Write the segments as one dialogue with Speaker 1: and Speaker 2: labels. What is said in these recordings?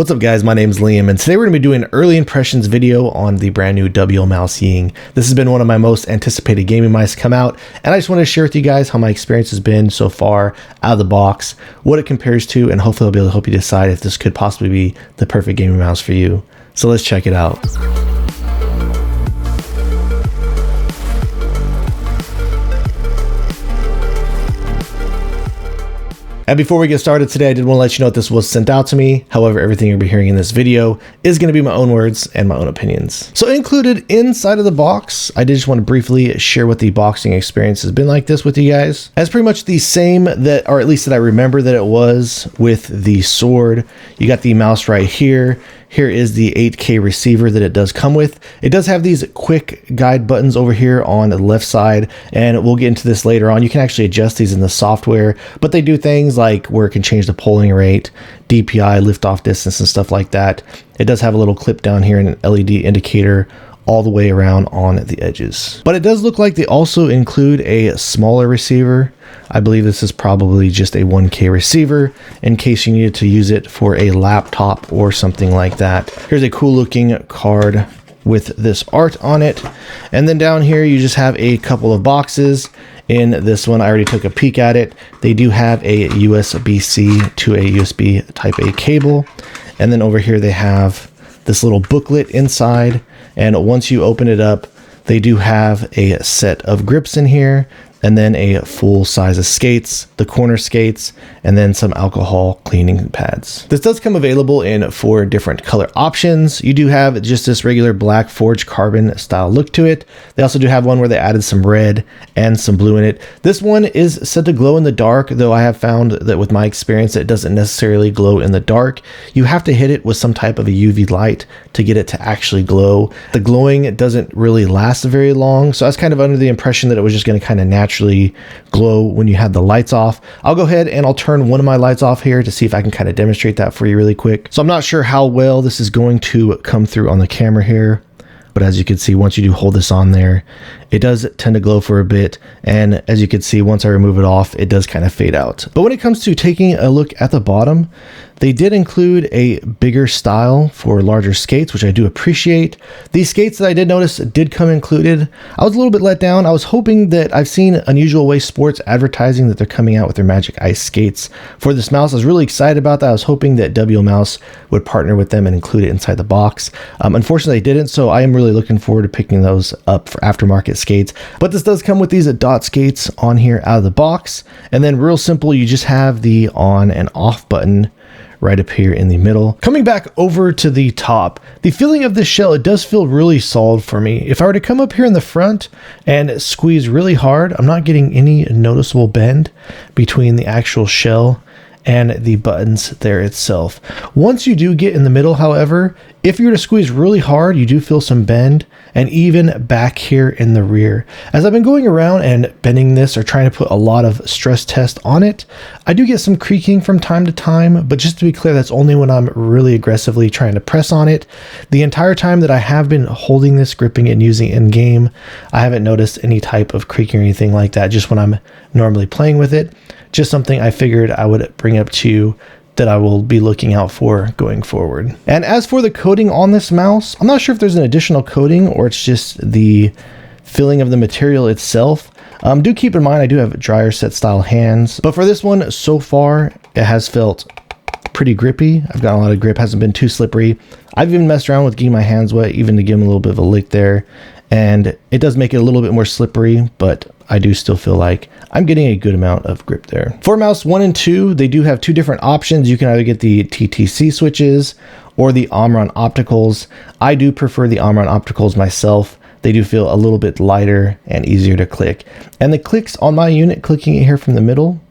Speaker 1: What's up guys, my name is Liam and today we're going to be doing an early impressions video on the brand new WLmouse Ying. This has been one of my most anticipated gaming mice come out, and I just wanted to share with you guys how my experience has been so far out of the box, what it compares to, and hopefully I'll be able to help you decide if this could possibly be the perfect gaming mouse for you. So let's check it out. And before we get started today, I did want to let you know that this was sent out to me. However, everything you'll be hearing in this video is going to be my own words and my own opinions. So included inside of the box, I did just want to briefly share what the boxing experience has been like this with you guys. It's pretty much the same that, or at least that I remember that it was with the sword. You got the mouse right here. Here is the 8K receiver that it does come with. It does have these quick guide buttons over here on the left side, and we'll get into this later on. You can actually adjust these in the software, but they do things like where it can change the polling rate, DPI, liftoff distance, and stuff like that. It does have a little clip down here and an LED indicator all the way around on the edges. But it does look like they also include a smaller receiver. I believe this is probably just a 1K receiver in case you needed to use it for a laptop or something like that. Here's a cool looking card with this art on it. And then down here you just have a couple of boxes. In this one, I already took a peek at it. They do have a USB-C to a USB Type A cable. And then over here they have this little booklet inside. And once you open it up, they do have a set of grips in here, and then a full size of skates, the corner skates, and then some alcohol cleaning pads. This does come available in 4 different color options. You do have just this regular black forged carbon style look to it. They also do have one where they added some red and some blue in it. This one is said to glow in the dark, though I have found that with my experience, it doesn't necessarily glow in the dark. You have to hit it with some type of a UV light to get it to actually glow. The glowing doesn't really last very long, so I was kind of under the impression that it was just going to kind of naturally glow when you had the lights off. I'll go ahead and I'll turn one of my lights off here to see if I can kind of demonstrate that for you really quick. So I'm not sure how well this is going to come through on the camera here, but as you can see, once you do hold this on there, it does tend to glow for a bit. And as you can see, once I remove it off, it does kind of fade out. But when it comes to taking a look at the bottom, they did include a bigger style for larger skates, which I do appreciate. These skates that I did notice did come included. I was a little bit let down. I was hoping that I've seen Unusual Waste Sports advertising that they're coming out with their Magic Ice skates for this mouse. I was really excited about that. I was hoping that WLmouse would partner with them and include it inside the box. Unfortunately, they didn't, so I am really looking forward to picking those up for aftermarket skates. But this does come with these dot skates on here out of the box. And then real simple, you just have the on and off button right up here in the middle. Coming back over to the top, the feeling of this shell, it does feel really solid for me. If I were to come up here in the front and squeeze really hard, I'm not getting any noticeable bend between the actual shell and the buttons there itself. Once you do get in the middle, however, if you were to squeeze really hard, you do feel some bend, and even back here in the rear. As I've been going around and bending this or trying to put a lot of stress test on it, I do get some creaking from time to time, but just to be clear, that's only when I'm really aggressively trying to press on it. The entire time that I have been holding this, gripping it, and using it in game, I haven't noticed any type of creaking or anything like that, just when I'm normally playing with it. Just something I figured I would bring up to you that I will be looking out for going forward. And as for the coating on this mouse, I'm not sure if there's an additional coating or it's just the filling of the material itself. Do keep in mind I do have dryer set style hands, but for this one so far it has felt pretty grippy. I've got a lot of grip, hasn't been too slippery. I've even messed around with getting my hands wet, even to give them a little bit of a lick there, and it does make it a little bit more slippery, but I do still feel like I'm getting a good amount of grip there. For mouse 1 and 2, they do have 2 different options. You can either get the TTC switches or the Omron opticals. I do prefer the Omron opticals myself. They do feel a little bit lighter and easier to click. And the clicks on my unit, clicking it here from the middle,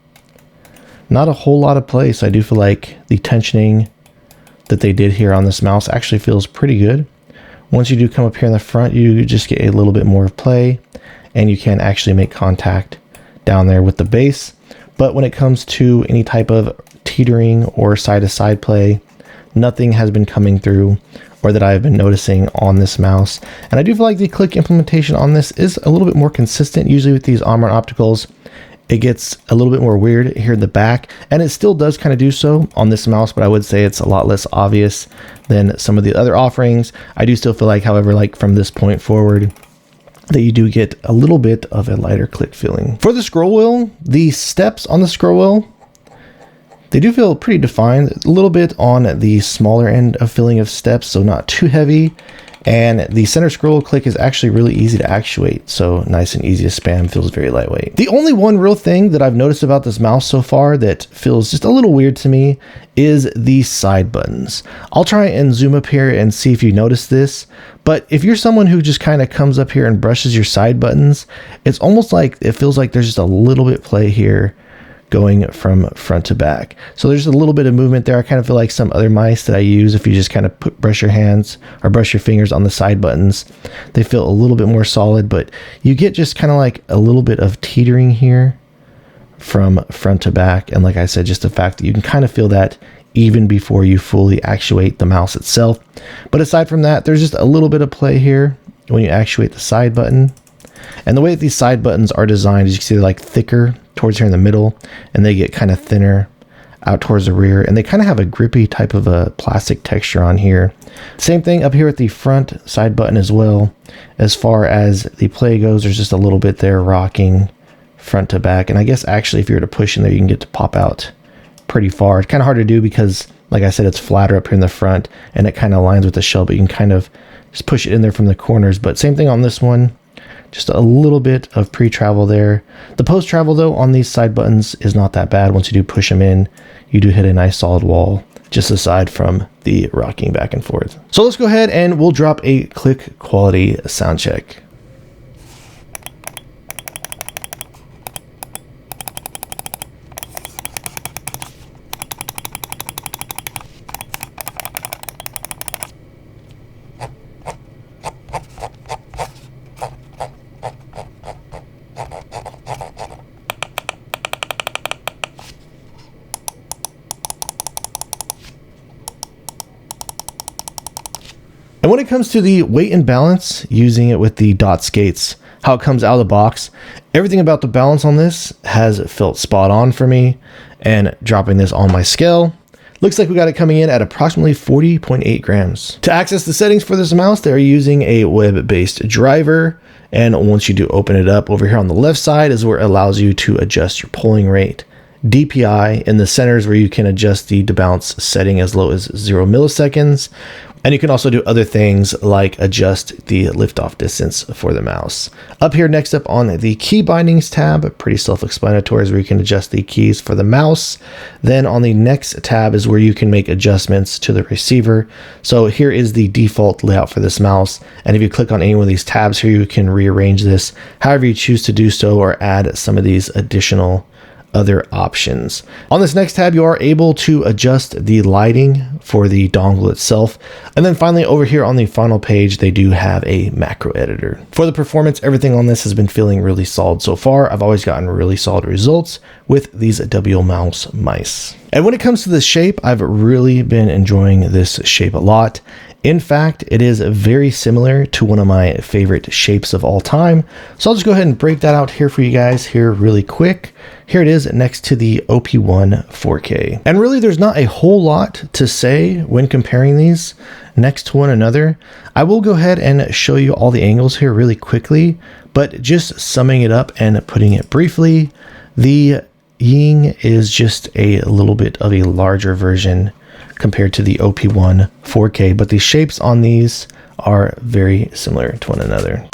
Speaker 1: not a whole lot of play. So I do feel like the tensioning that they did here on this mouse actually feels pretty good. Once you do come up here in the front, you just get a little bit more of play, and you can actually make contact down there with the base. But when it comes to any type of teetering or side-to-side play, nothing has been coming through or that I've been noticing on this mouse. And I do feel like the click implementation on this is a little bit more consistent. Usually with these Omron opticals, it gets a little bit more weird here in the back, and it still does kind of do so on this mouse, but I would say it's a lot less obvious than some of the other offerings. I do still feel like, however, like from this point forward, that you do get a little bit of a lighter click feeling. For the scroll wheel, the steps on the scroll wheel, they do feel pretty defined, a little bit on the smaller end of feeling of steps, so not too heavy. And the center scroll click is actually really easy to actuate, so nice and easy to spam, feels very lightweight. The only one real thing that I've noticed about this mouse so far that feels just a little weird to me is the side buttons. I'll try and zoom up here and see if you notice this, but if you're someone who just kind of comes up here and brushes your side buttons, it's almost like it feels like there's just a little bit play here going from front to back. So there's a little bit of movement there. I kind of feel like some other mice that I use, if you just kind of brush your hands or brush your fingers on the side buttons, they feel a little bit more solid, but you get just kind of like a little bit of teetering here from front to back. And like I said, just the fact that you can kind of feel that even before you fully actuate the mouse itself. But aside from that, there's just a little bit of play here when you actuate the side button. And the way that these side buttons are designed is, you can see they're like thicker towards here in the middle, and they get kind of thinner out towards the rear, and they kind of have a grippy type of a plastic texture on here. Same thing up here with the front side button as well. As far as the play goes, there's just a little bit there rocking front to back, and I guess actually if you were to push in there, you can get to pop out pretty far. It's kind of hard to do because, like I said, it's flatter up here in the front, and it kind of aligns with the shell, but you can kind of just push it in there from the corners. But same thing on this one. Just a little bit of pre-travel there. The post-travel though on these side buttons is not that bad. Once you do push them in, you do hit a nice solid wall, just aside from the rocking back and forth. So let's go ahead and we'll drop a click quality sound check. And when it comes to the weight and balance, using it with the dot skates, how it comes out of the box, everything about the balance on this has felt spot on for me. And dropping this on my scale, looks like we got it coming in at approximately 40.8 grams. To access the settings for this mouse, they're using a web-based driver. And once you do open it up, over here on the left side is where it allows you to adjust your polling rate. DPI in the center is where you can adjust the debounce setting as low as 0 milliseconds. And you can also do other things like adjust the liftoff distance for the mouse. Up here next up on the key bindings tab, pretty self-explanatory, is where you can adjust the keys for the mouse. Then on the next tab is where you can make adjustments to the receiver. So here is the default layout for this mouse. And if you click on any one of these tabs here, you can rearrange this however you choose to do so, or add some of these additional other options. On this next tab, you are able to adjust the lighting for the dongle itself. And then finally over here on the final page, they do have a macro editor. For the performance, everything on this has been feeling really solid so far. I've always gotten really solid results with these WLmouse mice. And when it comes to the shape, I've really been enjoying this shape a lot. In fact, it is very similar to one of my favorite shapes of all time. So I'll just go ahead and break that out here for you guys here really quick. Here it is next to the OP1 4K. And really there's not a whole lot to say when comparing these next to one another. I will go ahead and show you all the angles here really quickly, but just summing it up and putting it briefly, the Ying is just a little bit of a larger version compared to the OP1 4K, but the shapes on these are very similar to one another.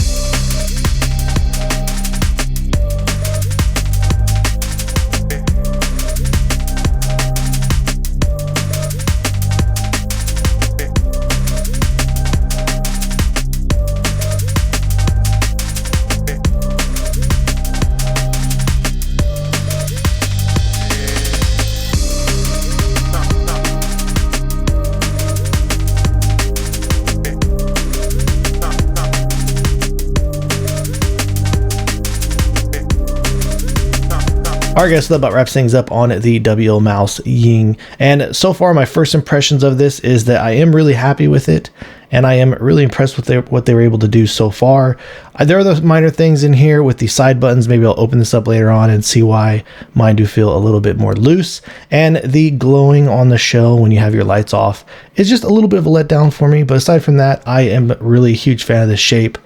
Speaker 1: Alright guys, so that about wraps things up on the WLmouse Ying. And so far my first impressions of this is that I am really happy with it. And I am really impressed with what they were able to do so far. There are those minor things in here with the side buttons. Maybe I'll open this up later on and see why mine do feel a little bit more loose. And the glowing on the shell when you have your lights off is just a little bit of a letdown for me. But aside from that, I am really a huge fan of this shape.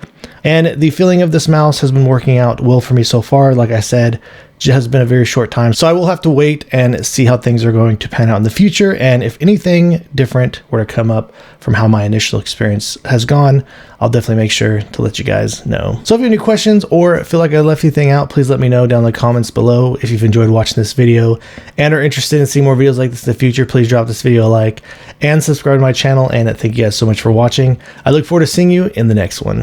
Speaker 1: And the feeling of this mouse has been working out well for me so far. Like I said, it has been a very short time, so I will have to wait and see how things are going to pan out in the future, and if anything different were to come up from how my initial experience has gone, I'll definitely make sure to let you guys know. So if you have any questions or feel like I left anything out, please let me know down in the comments below. If you've enjoyed watching this video and are interested in seeing more videos like this in the future, please drop this video a like and subscribe to my channel, and thank you guys so much for watching. I look forward to seeing you in the next one.